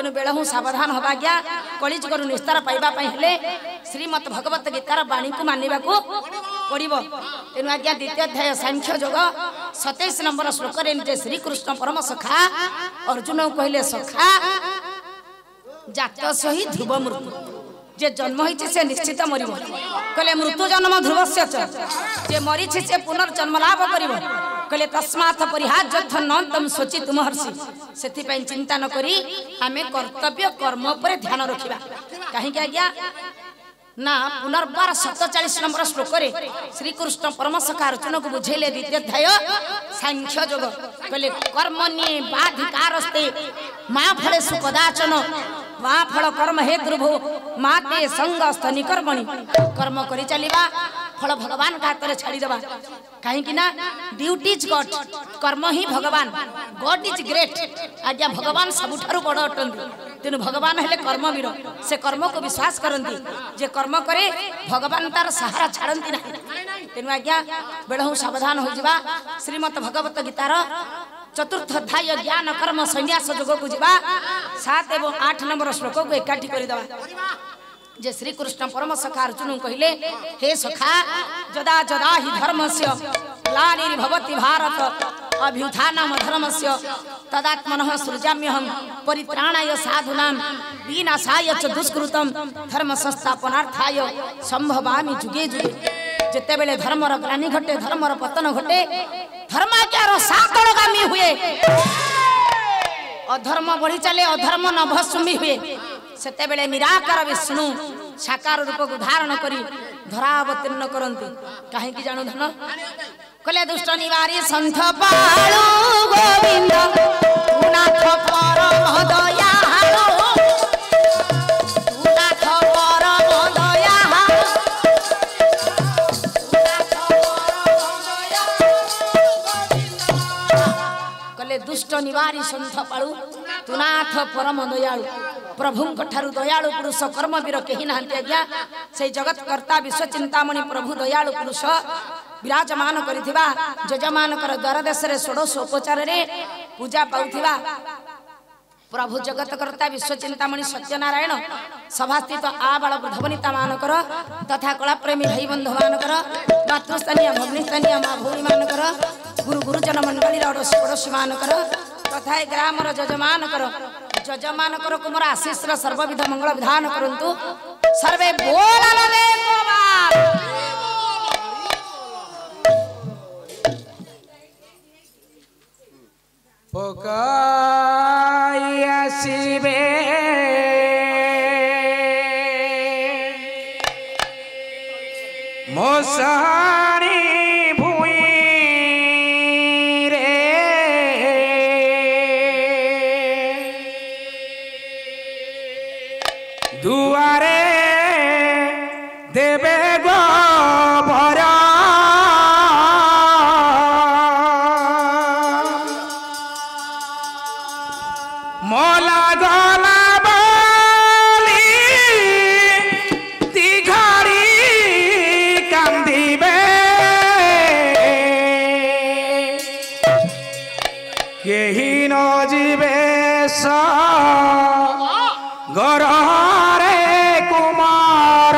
तेणु बेलहू सावधान हवा गया कलिजुगर निस्तार पाइबा हेले श्रीमद भगवत गीतार बाणी को मानवा पड़ो। तेणु आज्ञा द्वितीय अध्याय सांख्य योग 27 नंबर श्लोक जे श्रीकृष्ण परम सखा अर्जुन कहले सखा जात सही ध्रुव मृत्यु जे जन्म होइछि से निश्चित मरिब कहले मृत्यु जन्म ध्रुवस्य जे मरिछि से पुनर्जन्म लाभ करिब कहले तस्मात् परिहाज्यथ न तम सोचित महर्षि सेथि पई चिंता न करी आमे कर्तव्य कर्म पर ध्यान रखिबा काहे कि आज्ञा ना पुनर्बार 47 नंबर श्लोक रे श्री कृष्ण परम सखा अर्जुन को बुझेले द्वितीय अध्याय सांख्य योग कहले कर्मण्ये बाधिकारस्ते मा फलेषु कदाचन मा फल कर्म हे ध्रुवो माते संगस्थ निकर्मणि कर्म करी चलिबा फल भगवान का हाथ रे छाड़ी देबा काहे कि ना ड्यूटी इज गॉड कर्म ही भगवान गॉड इज ग्रेट आज्ञा भगवान सबुठारु बड़ अटंती तेनु भगवान हेले कर्मवीर से कर्म को विश्वास करंती जे कर्म करे भगवान तार सहारा छाड़ंती ना तेनु आज्ञा बेलहु सावधान हो जिबा श्रीमद भगवत गीतार चतुर्थ अध्याय ज्ञान कर्म संन्यास योग को जिबा 7 एवं 8 नंबर श्लोक को एकाठी कर देबा जे श्री कृष्ण परम सखा अर्जुन कहले हे सखा जदा जदा हि धर्मस्य ग्लानिर्भवति भारत अभ्युत्थानम धर्मस्य तदात्मनः सृजाम्यहं परित्राणाय साधूनां विनाशाय च दुष्कृतं धर्म संस्थापनार्थाय संभवामि जुगे जुगे जेते बेले धर्मर ग्लानि घटे धर्मर पतन घटे धर्माज्ञार सातळगामी हुए अधर्म बढ़ी चले अधर्म नभस्मी हुए सेते बेले निराकार विष्णु साकार रूप को धारण करी धरावतीर्ण करंती काहे कि जानो धन कले दुष्ट निवारी संत पाळु गोविंद नाथ परम दयालु नाथ परम दयालु कले दुष्ट निवारी संत पाळु तुनाथ परम दयालु प्रभु ठारू दयालु पुरुष कर्मवीर कही ना आज्ञा से जगत कर्ता विश्व चिंतामणि प्रभु दयालु पुरुष विराजमान करिथिबा जजमान कर द्वार देश रे षोडश उपचार रे पूजा पाउथिबा प्रभु जगत कर्ता विश्व चिंतामणि सत्यनारायण सभास्थित आ बाल वृद्धवनिता मानकर तथा कला प्रेमी भाई बंधु मानकर मातृस्थानीय भग्निस्थानीय माँ भौरी मानकर गुरु गुरुजन मंडली अड़ोशी पड़ोशी मानकर तथा ग्रामर जजमान कर कुमार आशीष सर्वविध मंगल विधान करंतु सर्वे बोलले पोकाई आसीबे मोसाणी भूई रे दुआरे देवे गो भरा मोला गला बोली तिघारी कांदिबे केही न जीवे सा गरे कुमार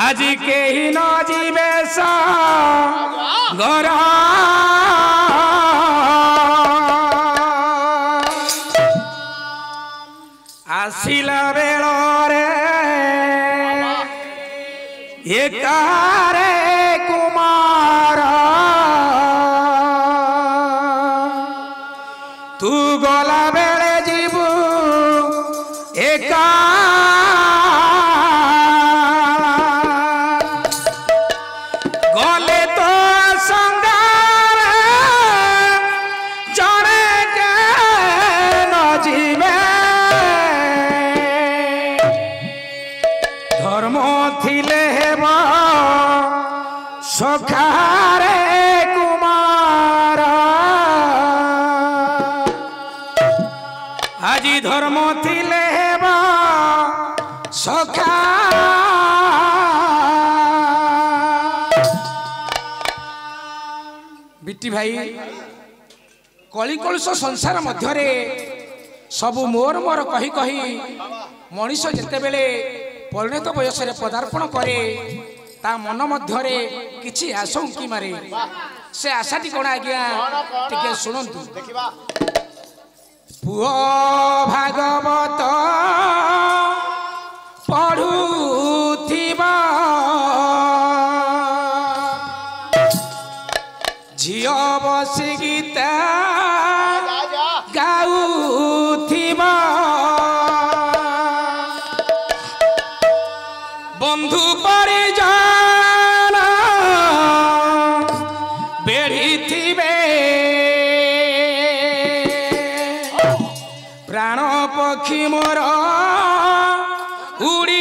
आज केही न जीवे सा गरा आसिला बेलरे एकारे कुमार तू गला बेले जीवु एका गले तो संगार जड़े के न जीवे धर्म थिले हेबा सखारे कुमार আজি धर्म थिले हेबा सखा बिट्टी भाई कलिकलुष संसार मध्य सबू मोर मोर कही कही मनीष जितेबले परिणत बयस पदार्पण करे ता मन मध्य किछि आशंकी मारे से आशाटी कौन आज्ञा टिके शुणु पुओ भागवत पढ़ुथिबा झियो बसी गीता गाउथिबा बंधु परिजन बेढ़िथिबे प्राण पक्षी मोर उड़ी